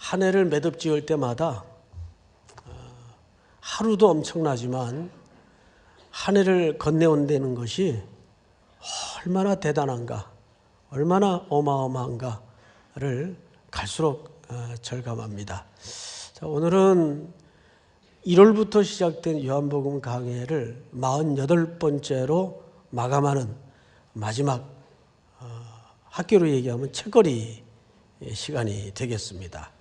한 해를 매듭지을 때마다 하루도 엄청나지만 한 해를 건네온다는 것이 얼마나 대단한가, 얼마나 어마어마한가를 갈수록 절감합니다. 자, 오늘은 1월부터 시작된 요한복음 강해를 48번째로 마감하는 마지막 학교로 얘기하면 책거리 시간이 되겠습니다.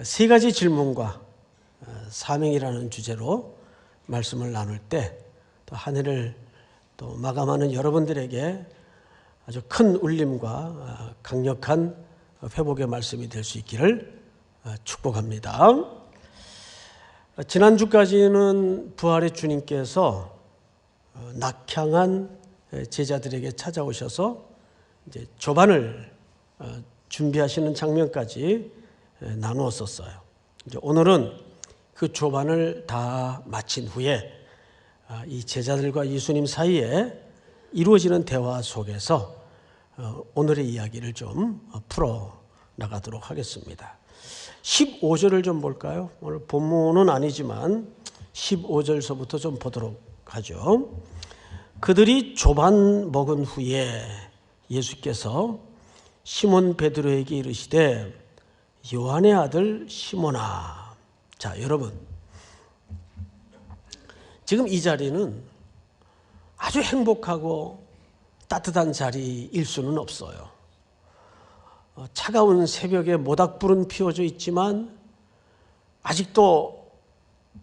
세 가지 질문과 사명이라는 주제로 말씀을 나눌 때 또 한 해를 또 마감하는 여러분들에게 아주 큰 울림과 강력한 회복의 말씀이 될 수 있기를 축복합니다. 지난주까지는 부활의 주님께서 낙향한 제자들에게 찾아오셔서 이제 조반을 준비하시는 장면까지 나누었었어요. 이제 오늘은 그 조반을 다 마친 후에 이 제자들과 예수님 사이에 이루어지는 대화 속에서 오늘의 이야기를 좀 풀어 나가도록 하겠습니다. 15절을 좀 볼까요? 오늘 본문은 아니지만 15절서부터 좀 보도록 하죠. 그들이 조반 먹은 후에 예수께서 시몬 베드로에게 이르시되 요한의 아들 시몬아. 자, 여러분, 지금 이 자리는 아주 행복하고 따뜻한 자리일 수는 없어요. 차가운 새벽에 모닥불은 피워져 있지만 아직도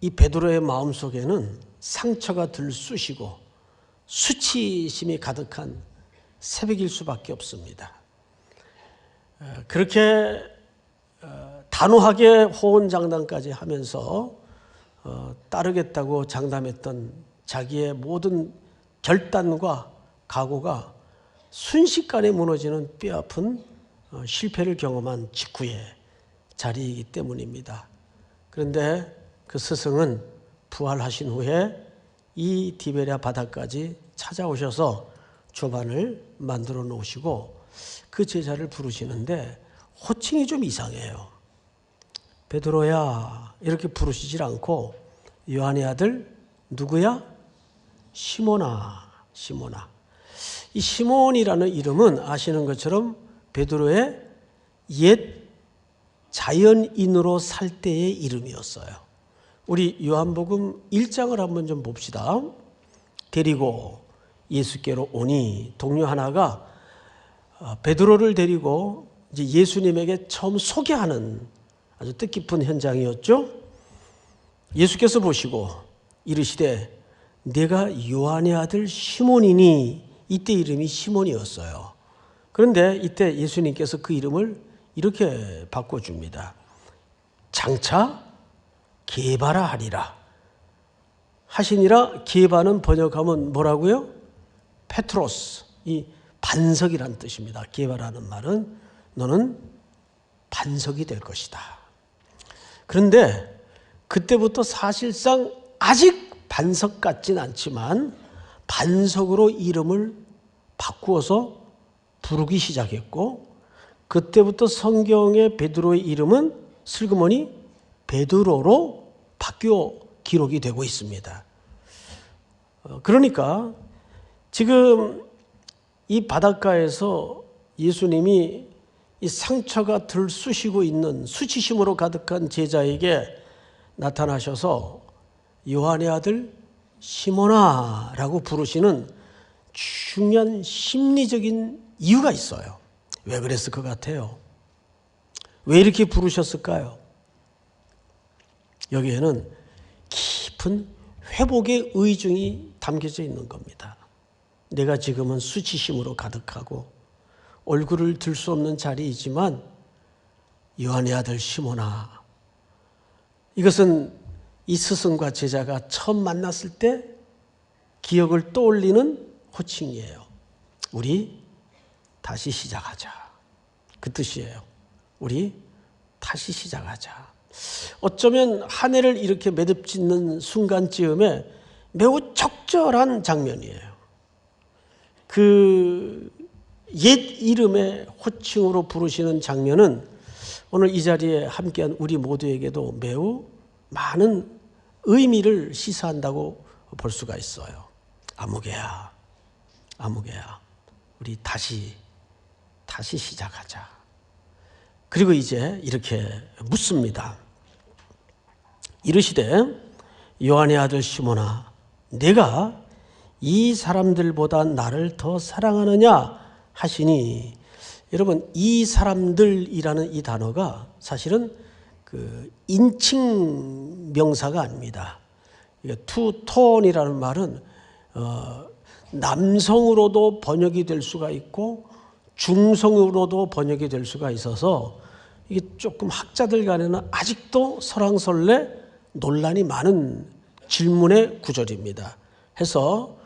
이 베드로의 마음속에는 상처가 들쑤시고 수치심이 가득한 새벽일 수밖에 없습니다. 그렇게 단호하게 호언장담까지 하면서 따르겠다고 장담했던 자기의 모든 결단과 각오가 순식간에 무너지는 뼈아픈 실패를 경험한 직후의 자리이기 때문입니다. 그런데 그 스승은 부활하신 후에 이 디베랴 바다까지 찾아오셔서 조반을 만들어 놓으시고 그 제자를 부르시는데 호칭이 좀 이상해요. 베드로야 이렇게 부르시질 않고 요한의 아들 누구야? 시몬아, 시몬아. 이 시몬이라는 이름은 아시는 것처럼 베드로의 옛 자연인으로 살 때의 이름이었어요. 우리 요한복음 1장을 한번 좀 봅시다. 데리고 예수께로 오니 동료 하나가 베드로를 데리고 이제 예수님에게 처음 소개하는 아주 뜻깊은 현장이었죠. 예수께서 보시고 이르시되 내가 요한의 아들 시몬이니. 이때 이름이 시몬이었어요. 그런데 이때 예수님께서 그 이름을 이렇게 바꿔줍니다. 장차 게바라 하리라 하시니라. 게바는 번역하면 뭐라고요? 페트로스, 이 반석이라는 뜻입니다. 게바라는 말은 너는 반석이 될 것이다. 그런데 그때부터 사실상 아직 반석 같진 않지만 반석으로 이름을 바꾸어서 부르기 시작했고, 그때부터 성경의 베드로의 이름은 슬그머니 베드로로 바뀌어 기록이 되고 있습니다. 그러니까 지금 이 바닷가에서 예수님이 이 상처가 들쑤시고 있는 수치심으로 가득한 제자에게 나타나셔서 요한의 아들 시몬아 라고 부르시는 중요한 심리적인 이유가 있어요. 왜 그랬을 것 같아요? 왜 이렇게 부르셨을까요? 여기에는 깊은 회복의 의중이 담겨져 있는 겁니다. 내가 지금은 수치심으로 가득하고 얼굴을 들 수 없는 자리이지만 요한의 아들 시몬아, 이것은 이 스승과 제자가 처음 만났을 때 기억을 떠올리는 호칭이에요. 우리 다시 시작하자. 그 뜻이에요. 우리 다시 시작하자. 어쩌면 한 해를 이렇게 매듭짓는 순간쯤에 매우 적절한 장면이에요. 그 옛 이름의 호칭으로 부르시는 장면은 오늘 이 자리에 함께한 우리 모두에게도 매우 많은 의미를 시사한다고 볼 수가 있어요. 아무개야, 아무개야, 우리 다시 시작하자. 그리고 이제 이렇게 묻습니다. 이르시되 요한의 아들 시몬아, 내가 이 사람들보다 나를 더 사랑하느냐 하시니, 여러분, 이 사람들이라는 이 단어가 사실은 그 인칭 명사가 아닙니다. 투톤이라는 말은 남성으로도 번역이 될 수가 있고 중성으로도 번역이 될 수가 있어서 이게 조금 학자들 간에는 아직도 설왕설래 논란이 많은 질문의 구절입니다. 해서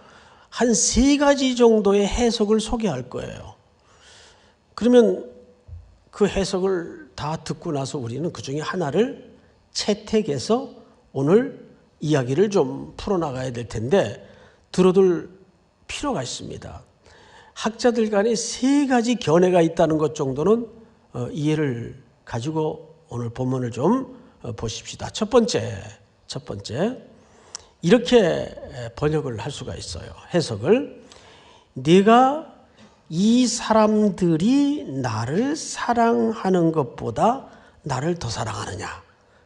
한 3가지 정도의 해석을 소개할 거예요. 그러면 그 해석을 다 듣고 나서 우리는 그 중에 하나를 채택해서 오늘 이야기를 좀 풀어나가야 될 텐데, 들어둘 필요가 있습니다. 학자들 간에 3가지 견해가 있다는 것 정도는 이해를 가지고 오늘 본문을 좀 보십시다. 첫 번째, 이렇게 번역을 할 수가 있어요. 해석을. 네가 이 사람들이 나를 사랑하는 것보다 나를 더 사랑하느냐.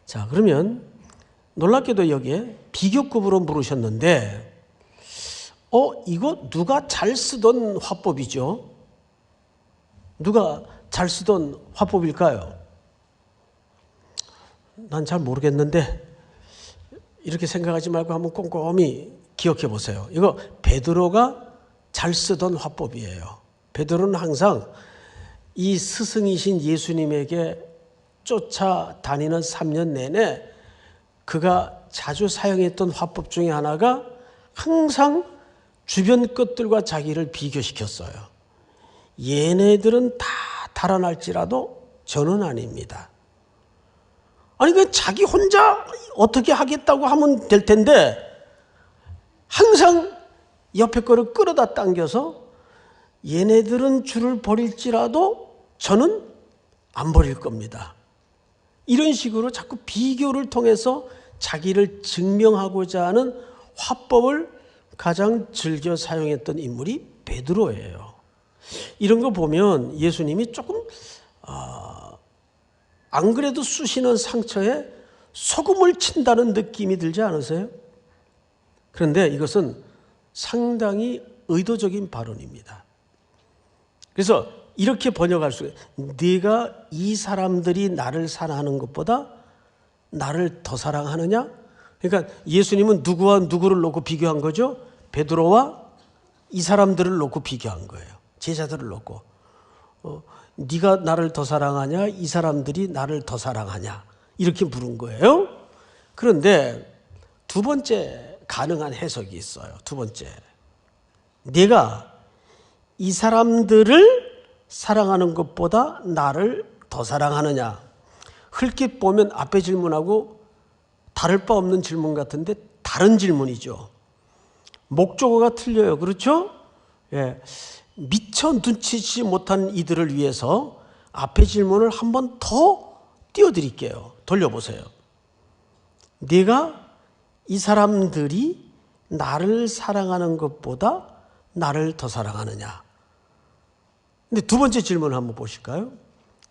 자, 그러면 놀랍게도 여기에 비교급으로 물으셨는데, 이거 누가 잘 쓰던 화법이죠? 누가 잘 쓰던 화법일까요? 난 잘 모르겠는데, 이렇게 생각하지 말고 한번 꼼꼼히 기억해 보세요. 이거 베드로가 잘 쓰던 화법이에요. 베드로는 항상 이 스승이신 예수님에게 쫓아다니는 3년 내내 그가 자주 사용했던 화법 중에 하나가 항상 주변 것들과 자기를 비교시켰어요. 얘네들은 다 달아날지라도 저는 아닙니다. 아니, 그 자기 혼자 어떻게 하겠다고 하면 될 텐데 항상 옆에 거를 끌어다 당겨서 얘네들은 줄을 버릴지라도 저는 안 버릴 겁니다. 이런 식으로 자꾸 비교를 통해서 자기를 증명하고자 하는 화법을 가장 즐겨 사용했던 인물이 베드로예요. 이런 거 보면 예수님이 조금 안 그래도 쑤시는 상처에 소금을 친다는 느낌이 들지 않으세요? 그런데 이것은 상당히 의도적인 발언입니다. 그래서 이렇게 번역할 수가 있어요. 네가 이 사람들이 나를 사랑하는 것보다 나를 더 사랑하느냐? 그러니까 예수님은 누구와 누구를 놓고 비교한 거죠? 베드로와 이 사람들을 놓고 비교한 거예요. 제자들을 놓고. 네가 나를 더 사랑하냐? 이 사람들이 나를 더 사랑하냐? 이렇게 물은 거예요. 그런데 두 번째 가능한 해석이 있어요. 두 번째. 네가 이 사람들을 사랑하는 것보다 나를 더 사랑하느냐? 흘낏 보면 앞에 질문하고 다를 바 없는 질문 같은데 다른 질문이죠. 목적어가 틀려요. 그렇죠? 예. 미처 눈치채지 못한 이들을 위해서 앞에 질문을 한 번 더 띄워드릴게요. 돌려보세요. 네가 이 사람들이 나를 사랑하는 것보다 나를 더 사랑하느냐? 근데 두 번째 질문 한번 보실까요?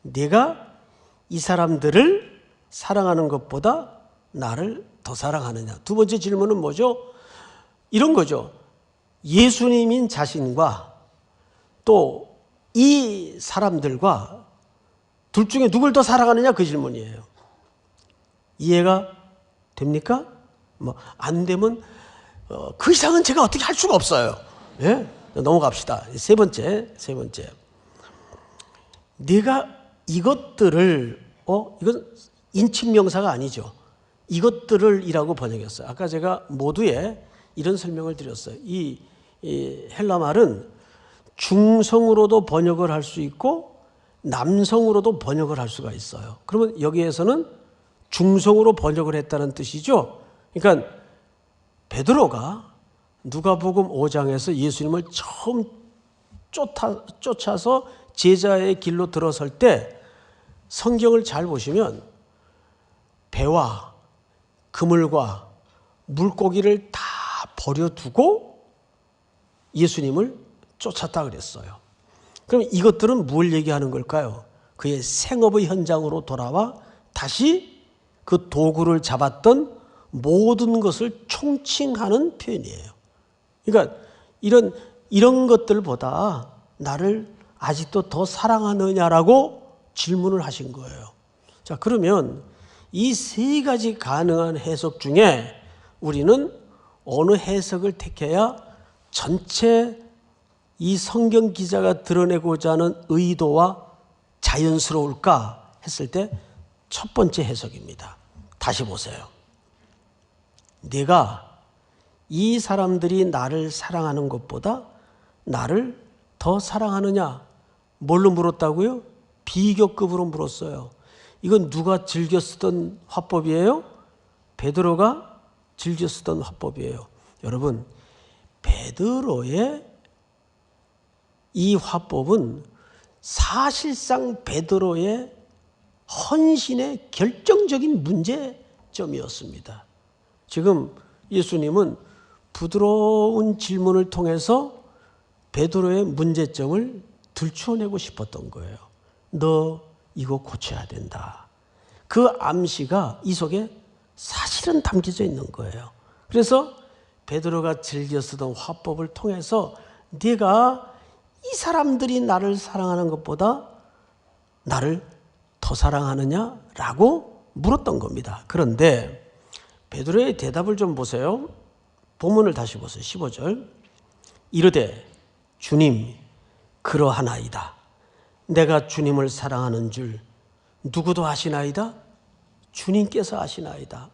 네가 이 사람들을 사랑하는 것보다 나를 더 사랑하느냐? 두 번째 질문은 뭐죠? 이런 거죠. 예수님인 자신과 또 이 사람들과 둘 중에 누굴 더 사랑하느냐? 그 질문이에요. 이해가 됩니까? 안 되면 그 이상은 제가 어떻게 할 수가 없어요. 예? 넘어갑시다. 세 번째. 네가 이것들을 이건 인칭명사가 아니죠. 이것들을이라고 번역했어요. 아까 제가 모두에 이런 설명을 드렸어요. 이 헬라 말은 중성으로도 번역을 할 수 있고 남성으로도 번역을 할 수가 있어요. 그러면 여기에서는 중성으로 번역을 했다는 뜻이죠. 그러니까 베드로가 누가복음 5장에서 예수님을 처음 쫓아서 제자의 길로 들어설 때 성경을 잘 보시면 배와 그물과 물고기를 다 버려두고 예수님을 쫓았다 그랬어요. 그럼 이것들은 뭘 얘기하는 걸까요? 그의 생업의 현장으로 돌아와 다시 그 도구를 잡았던 모든 것을 총칭하는 표현이에요. 그러니까 이런 것들보다 나를 아직도 더 사랑하느냐라고 질문을 하신 거예요. 자, 그러면 이 세 가지 가능한 해석 중에 우리는 어느 해석을 택해야 전체 이 성경 기자가 드러내고자 하는 의도와 자연스러울까 했을 때 첫 번째 해석입니다. 다시 보세요. 내가 이 사람들이 나를 사랑하는 것보다 나를 더 사랑하느냐? 뭘로 물었다고요? 비교급으로 물었어요. 이건 누가 즐겨 쓰던 화법이에요? 베드로가 즐겨 쓰던 화법이에요. 여러분, 베드로의 이 화법은 사실상 베드로의 헌신의 결정적인 문제점이었습니다. 지금 예수님은 부드러운 질문을 통해서 베드로의 문제점을 들추어내고 싶었던 거예요. 너 이거 고쳐야 된다. 그 암시가 이 속에 사실은 담겨져 있는 거예요. 그래서 베드로가 즐겨 쓰던 화법을 통해서 네가 이 사람들이 나를 사랑하는 것보다 나를 더 사랑하느냐라고 물었던 겁니다. 그런데 베드로의 대답을 좀 보세요. 본문을 다시 보세요. 15절. 이르되 주님 그러하나이다. 내가 주님을 사랑하는 줄 누구도 아시나이다? 주님께서 아시나이다.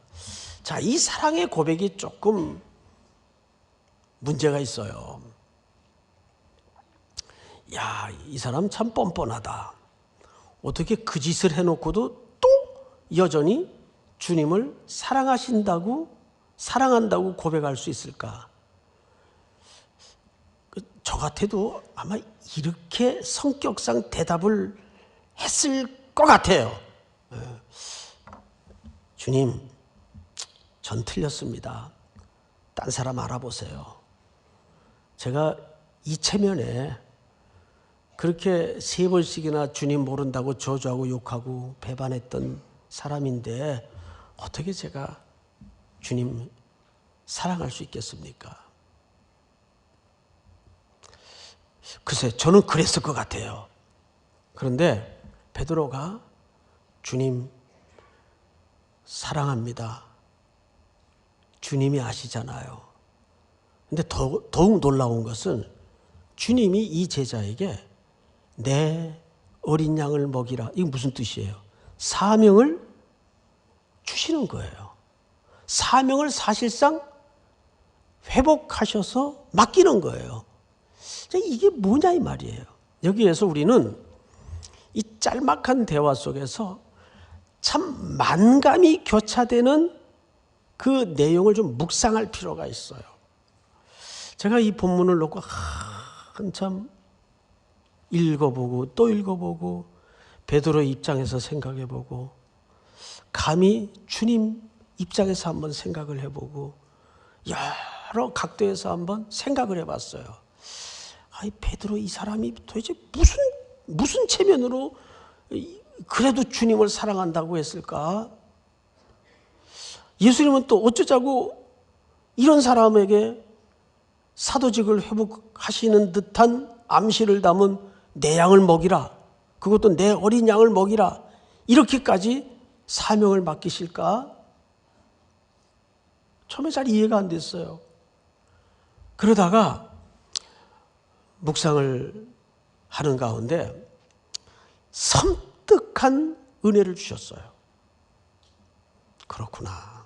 자, 이 사랑의 고백이 조금 문제가 있어요. 야, 이 사람 참 뻔뻔하다. 어떻게 그 짓을 해놓고도 또 여전히 주님을 사랑한다고 고백할 수 있을까? 저 같아도 아마 이렇게 성격상 대답을 했을 것 같아요. 주님, 전 틀렸습니다. 딴 사람 알아보세요. 제가 이 체면에 그렇게 3번씩이나 주님 모른다고 저주하고 욕하고 배반했던 사람인데 어떻게 제가 주님 사랑할 수 있겠습니까? 글쎄, 저는 그랬을 것 같아요. 그런데 베드로가 주님 사랑합니다. 주님이 아시잖아요. 근데 더욱 놀라운 것은 주님이 이 제자에게 내 어린 양을 먹이라. 이게 무슨 뜻이에요? 사명을 주시는 거예요. 사명을 사실상 회복하셔서 맡기는 거예요. 이게 뭐냐 이 말이에요. 여기에서 우리는 이 짤막한 대화 속에서 참 만감이 교차되는 그 내용을 좀 묵상할 필요가 있어요. 제가 이 본문을 놓고 한참 읽어보고 또 읽어보고 베드로의 입장에서 생각해보고 감히 주님 입장에서 한번 생각을 해보고 여러 각도에서 한번 생각을 해봤어요. 아이, 베드로 이 사람이 도대체 무슨 체면으로 그래도 주님을 사랑한다고 했을까? 예수님은 또 어쩌자고 이런 사람에게 사도직을 회복하시는 듯한 암시를 담은 내 양을 먹이라, 그것도 내 어린 양을 먹이라, 이렇게까지 사명을 맡기실까? 처음에 잘 이해가 안 됐어요. 그러다가 묵상을 하는 가운데 섬뜩한 은혜를 주셨어요. 그렇구나.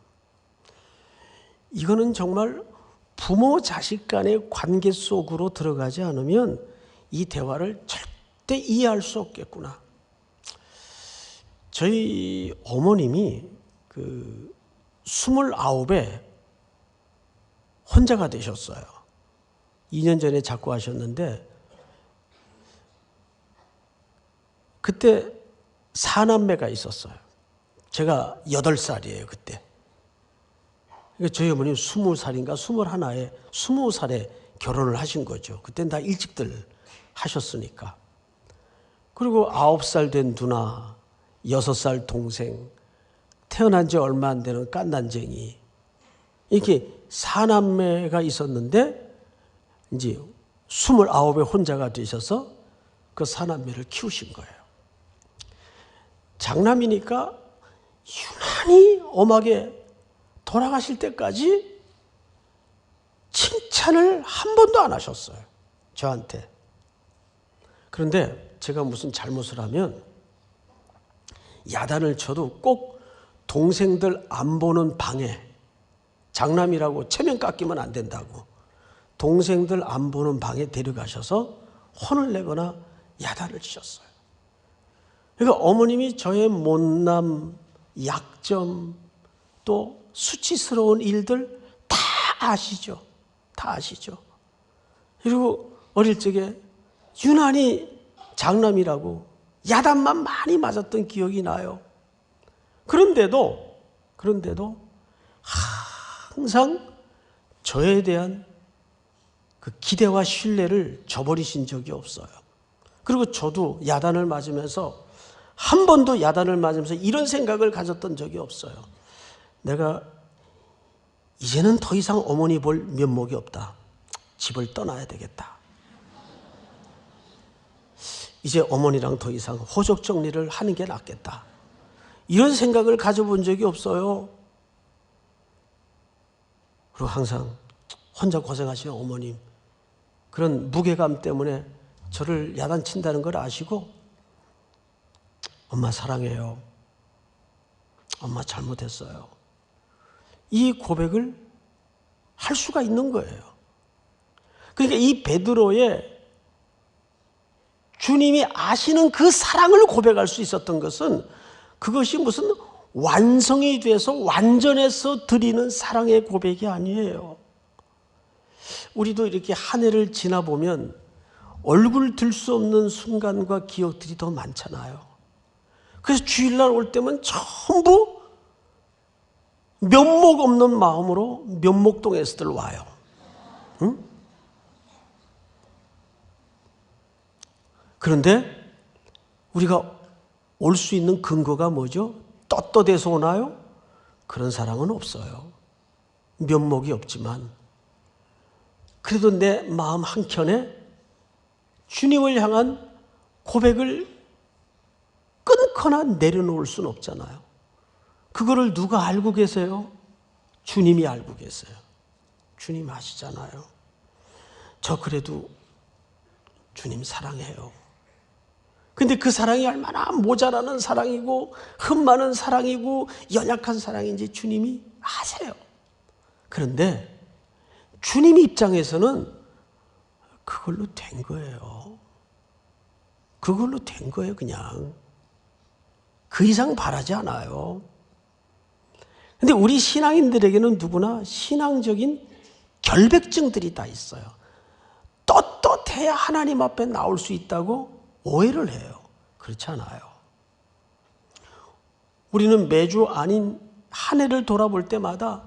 이거는 정말 부모 자식 간의 관계 속으로 들어가지 않으면 이 대화를 절대 이해할 수 없겠구나. 저희 어머님이 29에 혼자가 되셨어요. 2년 전에 작고하셨는데 그때 4남매가 있었어요. 제가 8살이에요, 그때. 그러니까 저희 어머니 20살인가 21에 20살에 결혼을 하신 거죠. 그때는 다 일찍들 하셨으니까. 그리고 9살 된 누나, 6살 동생, 태어난 지 얼마 안 되는 깐난쟁이, 이렇게 4남매가 있었는데 이제 29에 혼자가 되셔서 그 4남매를 키우신 거예요. 장남이니까 유난히 엄하게 돌아가실 때까지 칭찬을 한 번도 안 하셨어요, 저한테. 그런데 제가 무슨 잘못을 하면 야단을 쳐도 꼭 동생들 안 보는 방에, 장남이라고 체면 깎이면 안 된다고 동생들 안 보는 방에 데려가셔서 혼을 내거나 야단을 치셨어요. 그러니까 어머님이 저의 못남, 약점, 또 수치스러운 일들 다 아시죠. 다 아시죠. 그리고 어릴 적에 유난히 장남이라고 야단만 많이 맞았던 기억이 나요. 그런데도 항상 저에 대한 그 기대와 신뢰를 저버리신 적이 없어요. 그리고 저도 야단을 맞으면서 한 번도 야단을 맞으면서 이런 생각을 가졌던 적이 없어요. 내가 이제는 더 이상 어머니 볼 면목이 없다. 집을 떠나야 되겠다. 이제 어머니랑 더 이상 호적 정리를 하는 게 낫겠다. 이런 생각을 가져본 적이 없어요. 그리고 항상 혼자 고생하시는 어머님, 그런 무게감 때문에 저를 야단친다는 걸 아시고 엄마 사랑해요. 엄마 잘못했어요. 이 고백을 할 수가 있는 거예요. 그러니까 이 베드로의 주님이 아시는 그 사랑을 고백할 수 있었던 것은 그것이 무슨 완성이 돼서 완전해서 드리는 사랑의 고백이 아니에요. 우리도 이렇게 한 해를 지나보면 얼굴 들 수 없는 순간과 기억들이 더 많잖아요. 그래서 주일날 올 때면 전부 면목 없는 마음으로 면목동에서들 와요. 응? 그런데 우리가 올 수 있는 근거가 뭐죠? 떳떳해서 오나요? 그런 사람은 없어요. 면목이 없지만 그래도 내 마음 한켠에 주님을 향한 고백을 끊거나 내려놓을 수는 없잖아요. 그거를 누가 알고 계세요? 주님이 알고 계세요. 주님 아시잖아요. 저 그래도 주님 사랑해요. 근데 그 사랑이 얼마나 모자라는 사랑이고 흠 많은 사랑이고 연약한 사랑인지 주님이 아세요. 그런데 주님 입장에서는 그걸로 된 거예요. 그걸로 된 거예요, 그냥. 그 이상 바라지 않아요. 근데 우리 신앙인들에게는 누구나 신앙적인 결백증들이 다 있어요. 떳떳해야 하나님 앞에 나올 수 있다고 오해를 해요. 그렇지 않아요. 우리는 매주 아닌 한 해를 돌아볼 때마다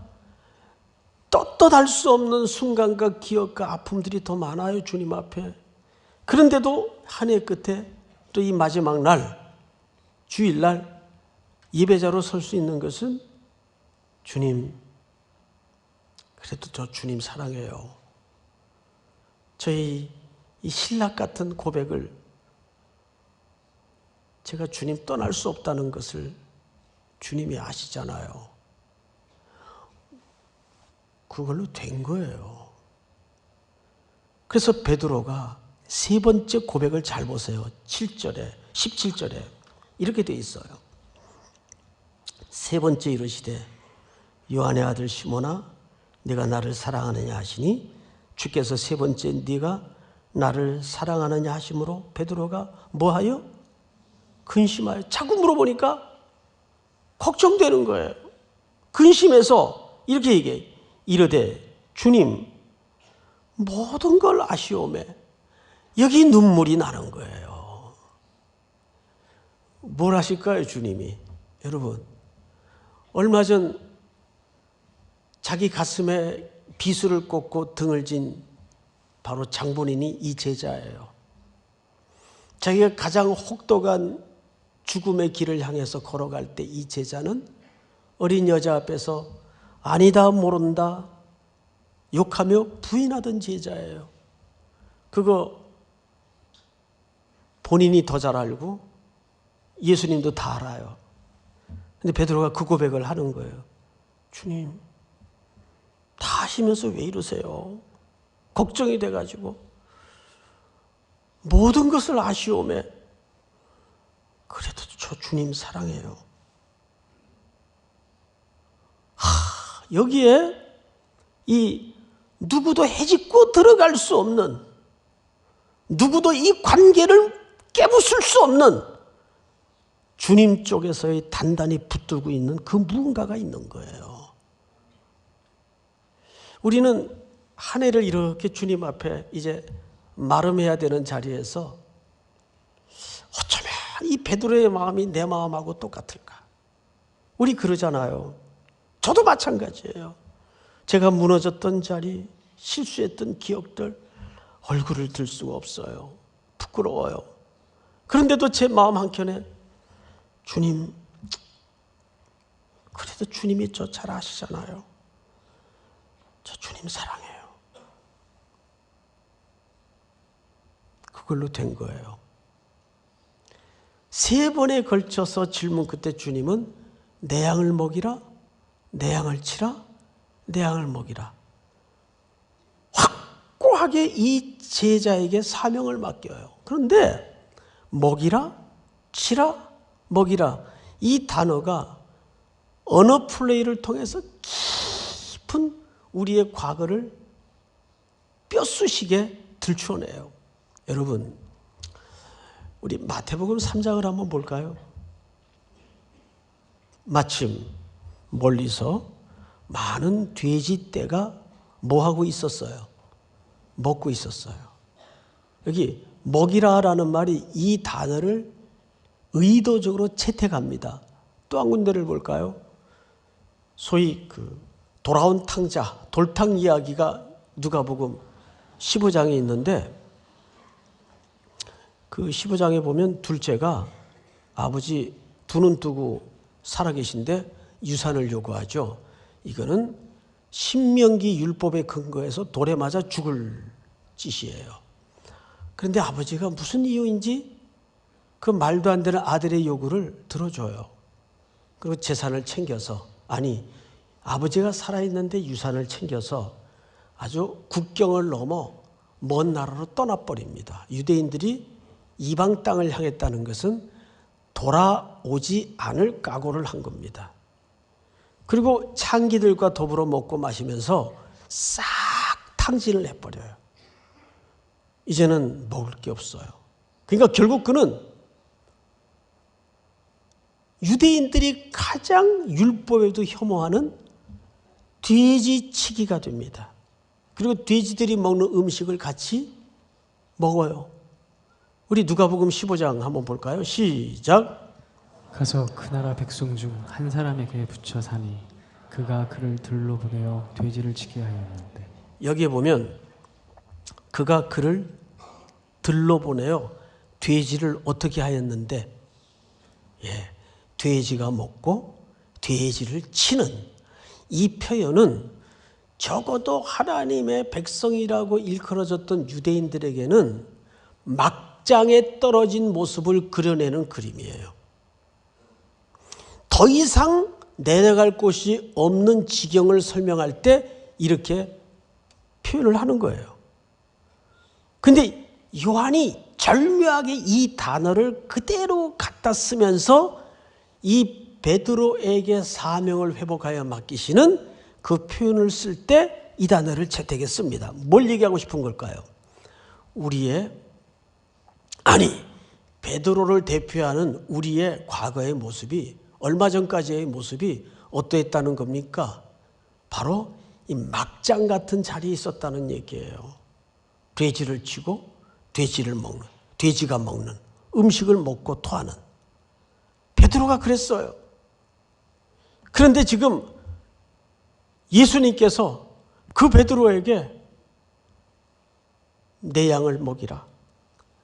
떳떳할 수 없는 순간과 기억과 아픔들이 더 많아요, 주님 앞에. 그런데도 한 해 끝에 또 이 마지막 날, 주일날 예배자로 설 수 있는 것은 주님, 그래도 저 주님 사랑해요. 저희 이 신락 같은 고백을 제가 주님 떠날 수 없다는 것을 주님이 아시잖아요. 그걸로 된 거예요. 그래서 베드로가 세 번째 고백을 잘 보세요. 7절에, 17절에 이렇게 돼 있어요. 세 번째 이르시되 요한의 아들 시몬아 네가 나를 사랑하느냐 하시니 주께서 세 번째 네가 나를 사랑하느냐 하심으로 베드로가 뭐하여? 근심하여. 자꾸 물어보니까 걱정되는 거예요. 근심해서 이렇게 얘기해. 이르되 주님 모든 걸 아시오매. 여기 눈물이 나는 거예요. 뭘 하실까요, 주님이? 여러분, 얼마 전 자기 가슴에 비수를 꽂고 등을 진 바로 장본인이 이 제자예요. 자기가 가장 혹독한 죽음의 길을 향해서 걸어갈 때 이 제자는 어린 여자 앞에서 아니다, 모른다 욕하며 부인하던 제자예요. 그거 본인이 더 잘 알고 예수님도 다 알아요. 근데 베드로가 그 고백을 하는 거예요. 주님, 다 하시면서 왜 이러세요? 걱정이 돼가지고 모든 것을 아시오매 그래도 저 주님 사랑해요. 여기에 이 누구도 헤집고 들어갈 수 없는, 누구도 이 관계를 깨부술 수 없는 주님 쪽에서의 단단히 붙들고 있는 그 무언가가 있는 거예요. 우리는 한 해를 이렇게 주님 앞에 이제 마름해야 되는 자리에서 어쩌면 이 베드로의 마음이 내 마음하고 똑같을까? 우리 그러잖아요. 저도 마찬가지예요. 제가 무너졌던 자리, 실수했던 기억들, 얼굴을 들 수가 없어요. 부끄러워요. 그런데도 제 마음 한켠에 주님, 그래도 주님이 저 잘 아시잖아요. 저 주님 사랑해요. 그걸로 된 거예요. 3번에 걸쳐서 질문 끝에 주님은 내 양을 먹이라, 내 양을 치라, 내 양을 먹이라. 확고하게 이 제자에게 사명을 맡겨요. 그런데 먹이라, 치라, 먹이라 이 단어가 언어 플레이를 통해서 깊은 우리의 과거를 뼛쑤시게 들추어내요. 여러분, 우리 마태복음 3장을 한번 볼까요? 마침 멀리서 많은 돼지 떼가 뭐하고 있었어요? 먹고 있었어요. 여기 먹이라라는 말이 이 단어를 의도적으로 채택합니다. 또 한 군데를 볼까요? 소위 그 돌아온 탕자, 돌탕 이야기가 누가복음 15장에 있는데 그 15장에 보면 둘째가 아버지 두 눈 뜨고 살아계신데 유산을 요구하죠. 이거는 신명기 율법에 근거해서 돌에 맞아 죽을 짓이에요. 그런데 아버지가 무슨 이유인지 그 말도 안 되는 아들의 요구를 들어줘요. 그리고 재산을 챙겨서, 아니 아버지가 살아있는데 유산을 챙겨서 아주 국경을 넘어 먼 나라로 떠나버립니다. 유대인들이 이방 땅을 향했다는 것은 돌아오지 않을 각오를 한 겁니다. 그리고 창기들과 더불어 먹고 마시면서 싹 탕진을 해버려요. 이제는 먹을 게 없어요. 그러니까 결국 그는 유대인들이 가장 율법에도 혐오하는 돼지치기가 됩니다. 그리고 돼지들이 먹는 음식을 같이 먹어요. 우리 누가복음 15장 한번 볼까요? 시작. 가서 그 나라 백성 중 한 사람에게 붙여 사니 그가 그를 들로 보내어 돼지를 치게 하였는데. 여기에 보면 그가 그를 들로 보내어 돼지를 어떻게 하였는데, 돼지가 먹고 돼지를 치는 이 표현은 적어도 하나님의 백성이라고 일컬어졌던 유대인들에게는 막장에 떨어진 모습을 그려내는 그림이에요. 더 이상 내려갈 곳이 없는 지경을 설명할 때 이렇게 표현을 하는 거예요. 근데 요한이 절묘하게 이 단어를 그대로 갖다 쓰면서 이 베드로에게 사명을 회복하여 맡기시는 그 표현을 쓸 때 이 단어를 채택했습니다. 뭘 얘기하고 싶은 걸까요? 베드로를 대표하는 우리의 과거의 모습이, 얼마 전까지의 모습이 어떠했다는 겁니까? 바로 이 막장 같은 자리에 있었다는 얘기예요. 돼지를 치고 돼지를 먹는, 돼지가 먹는, 음식을 먹고 토하는. 베드로가 그랬어요. 그런데 지금 예수님께서 그 베드로에게 내 양을 먹이라,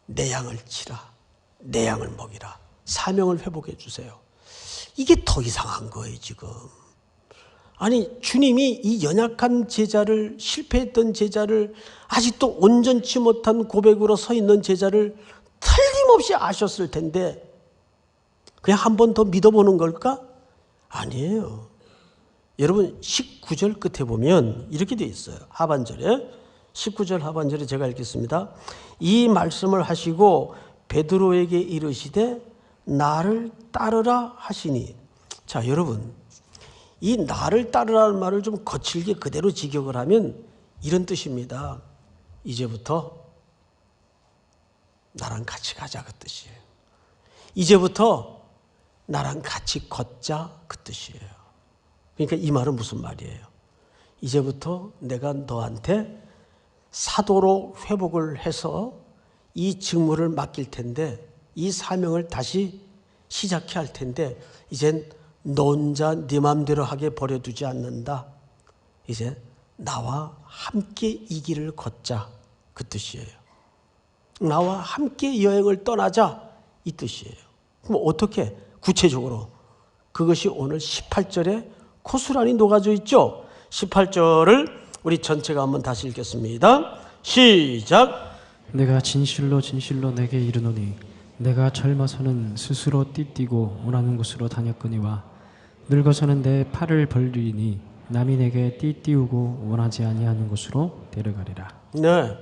내 양을 치라, 내 양을 먹이라, 사명을 회복해 주세요. 이게 더 이상한 거예요 지금. 아니 주님이 이 연약한 제자를, 실패했던 제자를, 아직도 온전치 못한 고백으로 서 있는 제자를 틀림없이 아셨을 텐데 그냥 한 번 더 믿어보는 걸까? 아니에요. 여러분 19절 끝에 보면 이렇게 되어 있어요. 하반절에 19절 하반절에 제가 읽겠습니다. 이 말씀을 하시고 베드로에게 이르시되 나를 따르라 하시니. 자 여러분, 이 나를 따르라는 말을 좀 거칠게 그대로 직역을 하면 이런 뜻입니다. 이제부터 나랑 같이 가자 그 뜻이에요. 이제부터 나랑 같이 걷자 그 뜻이에요. 그러니까 이 말은 무슨 말이에요? 이제부터 내가 너한테 사도로 회복을 해서 이 직무를 맡길 텐데, 이 사명을 다시 시작해야 할 텐데 이젠 너 혼자 네 마음대로 하게 버려두지 않는다. 이제 나와 함께 이 길을 걷자 그 뜻이에요. 나와 함께 여행을 떠나자 이 뜻이에요. 그럼 어떻게 구체적으로? 그것이 오늘 18절에 고스란히 녹아져 있죠. 18절을 우리 전체가 한번 다시 읽겠습니다. 시작. 내가 진실로 진실로 내게 이르노니 내가 젊어서는 스스로 띠띠고 원하는 곳으로 다녔거니와 늙어서는 내 팔을 벌리니 남이 내게 띠띠우고 원하지 아니하는 곳으로 데려가리라. 네.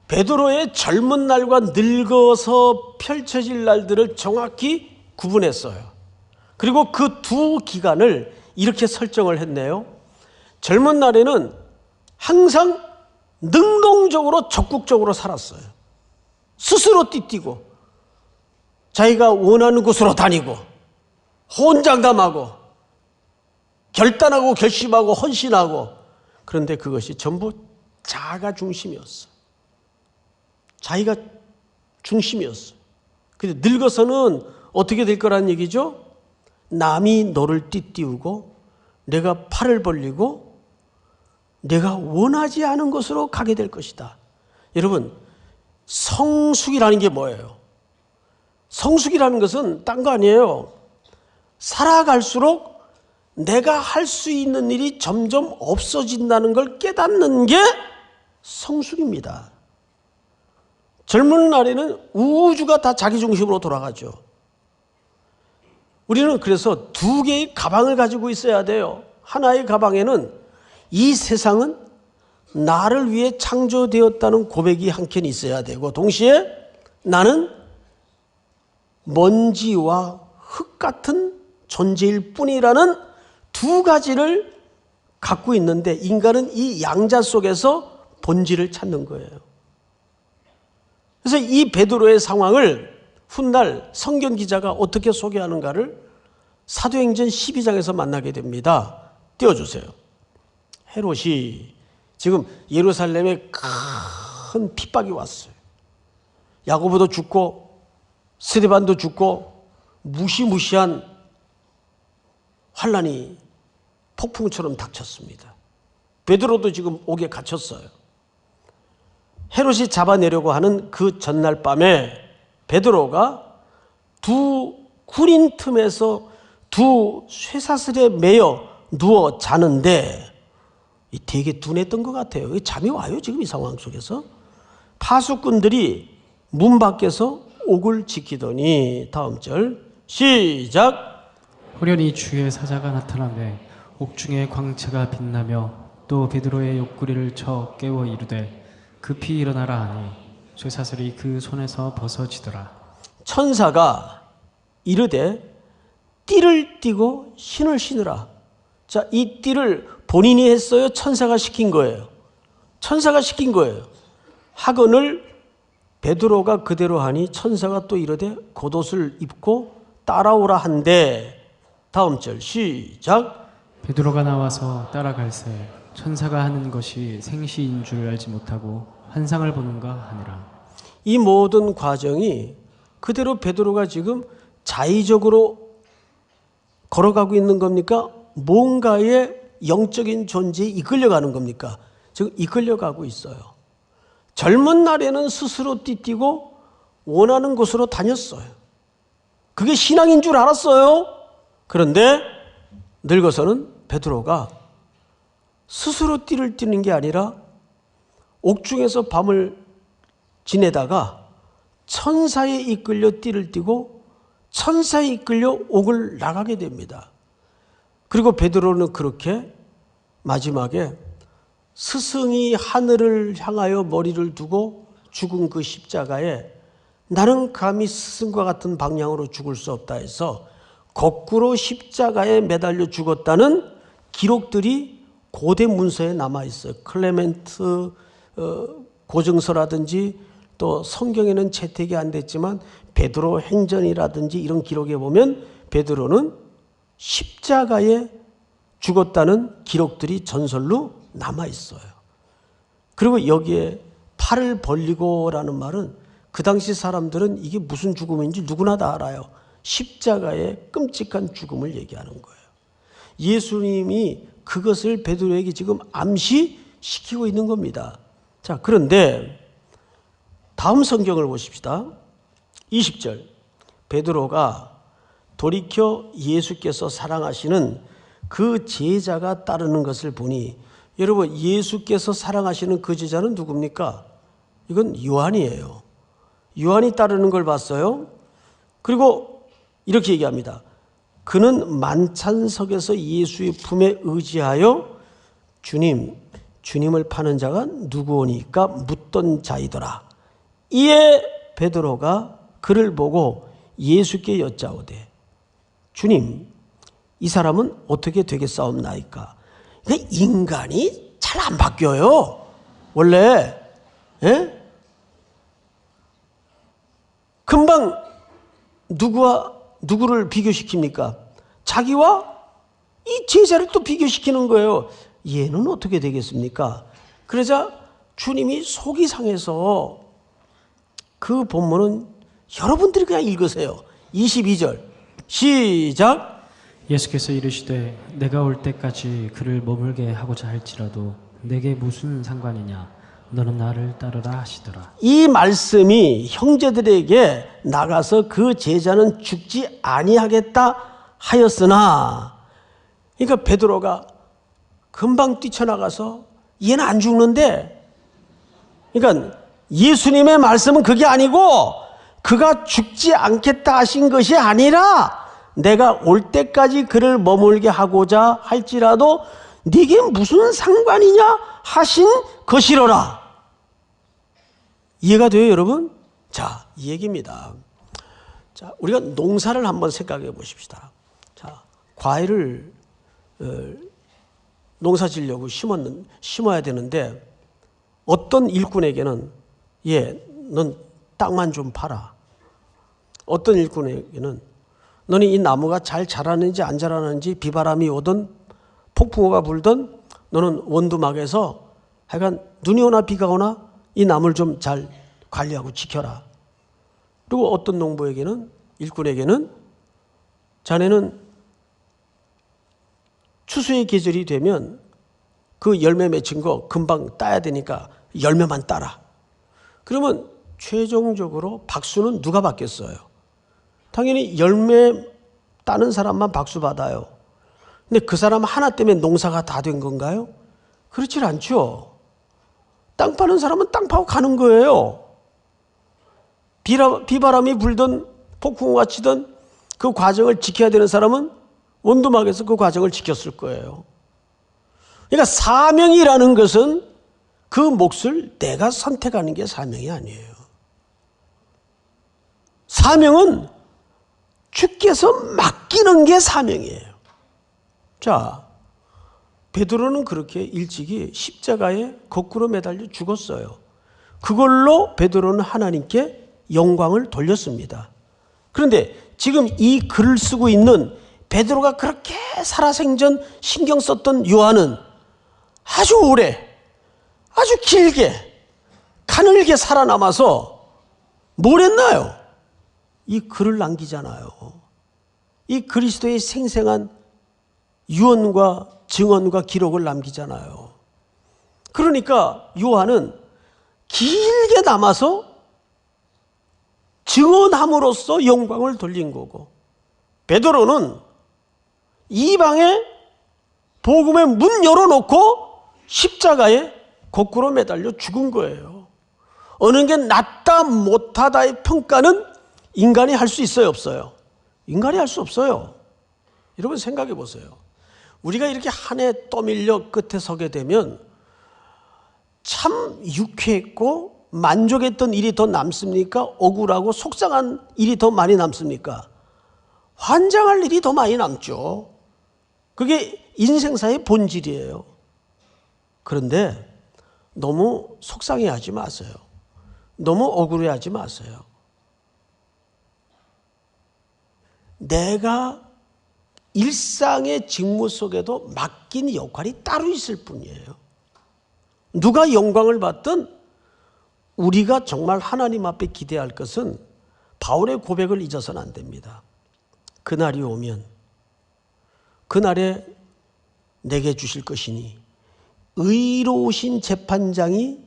베드로의 젊은 날과 늙어서 펼쳐질 날들을 정확히 구분했어요. 그리고 그 두 기간을 이렇게 설정을 했네요. 젊은 날에는 항상 능동적으로 적극적으로 살았어요. 스스로 띠띠고 자기가 원하는 곳으로 다니고 혼장담하고 결단하고 결심하고 헌신하고. 그런데 그것이 전부 자가 중심이었어. 자기가 중심이었어. 근데 늙어서는 어떻게 될 거란 얘기죠? 남이 너를 띠띠우고 내가 팔을 벌리고 내가 원하지 않은 곳으로 가게 될 것이다. 여러분, 성숙이라는 게 뭐예요? 성숙이라는 것은 딴 거 아니에요. 살아갈수록 내가 할 수 있는 일이 점점 없어진다는 걸 깨닫는 게 성숙입니다. 젊은 날에는 우주가 다 자기 중심으로 돌아가죠. 우리는 그래서 두 개의 가방을 가지고 있어야 돼요. 하나의 가방에는 이 세상은 나를 위해 창조되었다는 고백이 한 켠 있어야 되고, 동시에 나는 먼지와 흙 같은 존재일 뿐이라는 두 가지를 갖고 있는데, 인간은 이 양자 속에서 본질을 찾는 거예요. 그래서 이 베드로의 상황을 훗날 성경 기자가 어떻게 소개하는가를 사도행전 12장에서 만나게 됩니다. 띄워주세요. 헤롯이 지금 예루살렘에 큰 핍박이 왔어요. 야고보도 죽고 스데반도 죽고 무시무시한 환란이 폭풍처럼 닥쳤습니다. 베드로도 지금 옥에 갇혔어요. 헤롯이 잡아내려고 하는 그 전날 밤에 베드로가 두 군인 틈에서 두 쇠사슬에 매여 누워 자는데 되게 둔했던 것 같아요. 잠이 와요 지금 이 상황 속에서. 파수꾼들이 문 밖에서 옥을 지키더니, 다음 절 시작. 호련히 주의 사자가 나타나매 옥중에 광채가 빛나며 또 베드로의 옆구리를 쳐 깨워 이르되 급히 일어나라 하니 쇠사슬이 그 손에서 벗어지더라. 천사가 이르되 띠를 띠고 신을 신으라. 자, 이 띠를 본인이 했어요? 천사가 시킨 거예요? 천사가 시킨 거예요. 학언을 베드로가 그대로 하니 천사가 또 이르되 겉옷을 입고 따라오라 한데, 다음 절 시작. 베드로가 나와서 따라갈새 천사가 하는 것이 생시인 줄 알지 못하고 환상을 보는가 하니라. 이 모든 과정이 그대로 베드로가 지금 자의적으로 걸어가고 있는 겁니까? 뭔가의 영적인 존재에 이끌려가는 겁니까? 지금 이끌려가고 있어요. 젊은 날에는 스스로 띠뛰고 원하는 곳으로 다녔어요. 그게 신앙인 줄 알았어요. 그런데 늙어서는 베드로가 스스로 띠를 띠는 게 아니라 옥중에서 밤을 지내다가 천사에 이끌려 띠를 띠고 천사에 이끌려 옥을 나가게 됩니다. 그리고 베드로는 그렇게 마지막에 스승이 하늘을 향하여 머리를 두고 죽은 그 십자가에 나는 감히 스승과 같은 방향으로 죽을 수 없다 해서 거꾸로 십자가에 매달려 죽었다는 기록들이 고대 문서에 남아 있어요. 클레멘트 고증서라든지 또 성경에는 채택이 안 됐지만 베드로 행전이라든지 이런 기록에 보면 베드로는 십자가에 죽었다는 기록들이 전설로 남아 있어요. 그리고 여기에 팔을 벌리고라는 말은 그 당시 사람들은 이게 무슨 죽음인지 누구나 다 알아요. 십자가의 끔찍한 죽음을 얘기하는 거예요. 예수님이 그것을 베드로에게 지금 암시시키고 있는 겁니다. 자, 그런데 다음 성경을 보십시다. 20절. 베드로가 돌이켜 예수께서 사랑하시는 그 제자가 따르는 것을 보니, 여러분, 예수께서 사랑하시는 그 제자는 누굽니까? 이건 요한이에요. 요한이 따르는 걸 봤어요. 그리고 이렇게 얘기합니다. 그는 만찬석에서 예수의 품에 의지하여 주님을 파는 자가 누구오니까 묻던 자이더라. 이에 베드로가 그를 보고 예수께 여짜오되 주님, 이 사람은 어떻게 되겠사옵나이까? 그러니까 인간이 잘 안 바뀌어요. 원래 금방 누구를 비교시킵니까? 자기와 이 제자를 또 비교시키는 거예요. 얘는 어떻게 되겠습니까? 그러자 주님이 속이 상해서 그 본문은 여러분들이 그냥 읽으세요. 22절 시작. 예수께서 이르시되 내가 올 때까지 그를 머물게 하고자 할지라도 내게 무슨 상관이냐 너는 나를 따르라 하시더라. 이 말씀이 형제들에게 나가서 그 제자는 죽지 아니하겠다 하였으나, 그러니까 베드로가 금방 뛰쳐나가서 얘는 안 죽는데, 그러니까 예수님의 말씀은 그게 아니고 그가 죽지 않겠다 하신 것이 아니라 내가 올 때까지 그를 머물게 하고자 할지라도 네게 무슨 상관이냐 하신 것이로라. 이해가 돼요, 여러분? 자, 이 얘기입니다. 자, 우리가 농사를 한번 생각해 보십시다. 자, 과일을 농사 지려고 심어야 되는데 어떤 일꾼에게는 넌 땅만 좀 팔아. 어떤 일꾼에게는 너는 이 나무가 잘 자라는지 안 자라는지 비바람이 오든 폭풍우가 불든 너는 원두막에서 하여간 눈이 오나 비가 오나 이 나무를 좀 잘 관리하고 지켜라. 그리고 어떤 농부에게는, 일꾼에게는 자네는 추수의 계절이 되면 그 열매 맺힌 거 금방 따야 되니까 열매만 따라. 그러면 최종적으로 박수는 누가 받겠어요? 당연히 열매 따는 사람만 박수 받아요. 근데 그 사람 하나 때문에 농사가 다 된 건가요? 그렇지 않죠. 땅 파는 사람은 땅 파고 가는 거예요. 비바람이 불든 폭풍우가 치든 그 과정을 지켜야 되는 사람은 원두막에서 그 과정을 지켰을 거예요. 그러니까 사명이라는 것은 그 몫을 내가 선택하는 게 사명이 아니에요. 사명은 주께서 맡기는 게 사명이에요. 자, 베드로는 그렇게 일찍이 십자가에 거꾸로 매달려 죽었어요. 그걸로 베드로는 하나님께 영광을 돌렸습니다. 그런데 지금 이 글을 쓰고 있는 베드로가 그렇게 살아생전 신경 썼던 요한은 아주 오래, 아주 길게, 가늘게 살아남아서 뭘 했나요? 이 글을 남기잖아요. 이 그리스도의 생생한 유언과 증언과 기록을 남기잖아요. 그러니까 요한은 길게 남아서 증언함으로써 영광을 돌린 거고, 베드로는 이방에 복음의 문 열어놓고 십자가에 거꾸로 매달려 죽은 거예요. 어느 게 낫다 못하다의 평가는 인간이 할 수 있어요, 없어요? 인간이 할 수 없어요. 여러분 생각해 보세요. 우리가 이렇게 한 해 떠밀려 끝에 서게 되면 참 유쾌했고 만족했던 일이 더 남습니까? 억울하고 속상한 일이 더 많이 남습니까? 환장할 일이 더 많이 남죠. 그게 인생사의 본질이에요. 그런데 너무 속상해하지 마세요. 너무 억울해하지 마세요. 내가 일상의 직무 속에도 맡긴 역할이 따로 있을 뿐이에요. 누가 영광을 받든 우리가 정말 하나님 앞에 기대할 것은 바울의 고백을 잊어서는 안 됩니다. 그날이 오면 그날에 내게 주실 것이니 의로우신 재판장이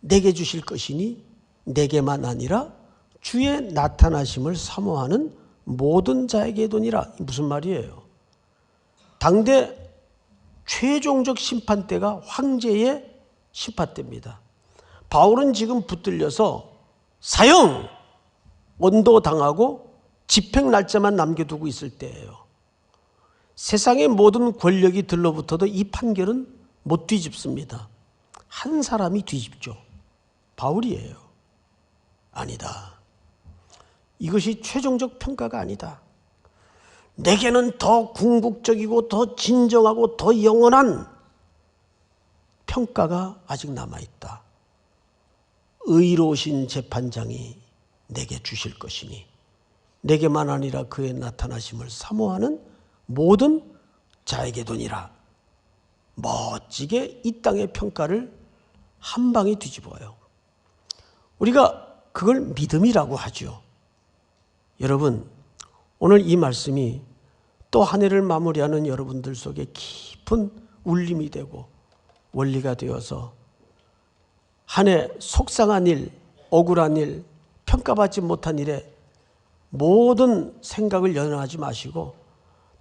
내게 주실 것이니 내게만 아니라 주의 나타나심을 사모하는 모든 자에게도니라. 무슨 말이에요? 당대 최종적 심판대가 황제의 심판대입니다. 바울은 지금 붙들려서 사형 언도당하고 집행 날짜만 남겨두고 있을 때예요. 세상의 모든 권력이 들러붙어도 이 판결은 못 뒤집습니다. 한 사람이 뒤집죠. 바울이에요. 아니다. 이것이 최종적 평가가 아니다. 내게는 더 궁극적이고 더 진정하고 더 영원한 평가가 아직 남아있다. 의로우신 재판장이 내게 주실 것이니 내게만 아니라 그의 나타나심을 사모하는 모든 자에게도니라. 멋지게 이 땅의 평가를 한 방에 뒤집어요. 우리가 그걸 믿음이라고 하죠. 여러분, 오늘 이 말씀이 또 한 해를 마무리하는 여러분들 속에 깊은 울림이 되고 원리가 되어서 한 해 속상한 일, 억울한 일, 평가받지 못한 일에 모든 생각을 연연하지 마시고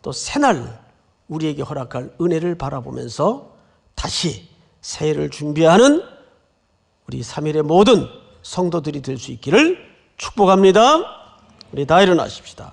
또 새날 우리에게 허락할 은혜를 바라보면서 다시 새해를 준비하는 우리 3일의 모든 성도들이 될 수 있기를 축복합니다. 우리 다 일어나십시다.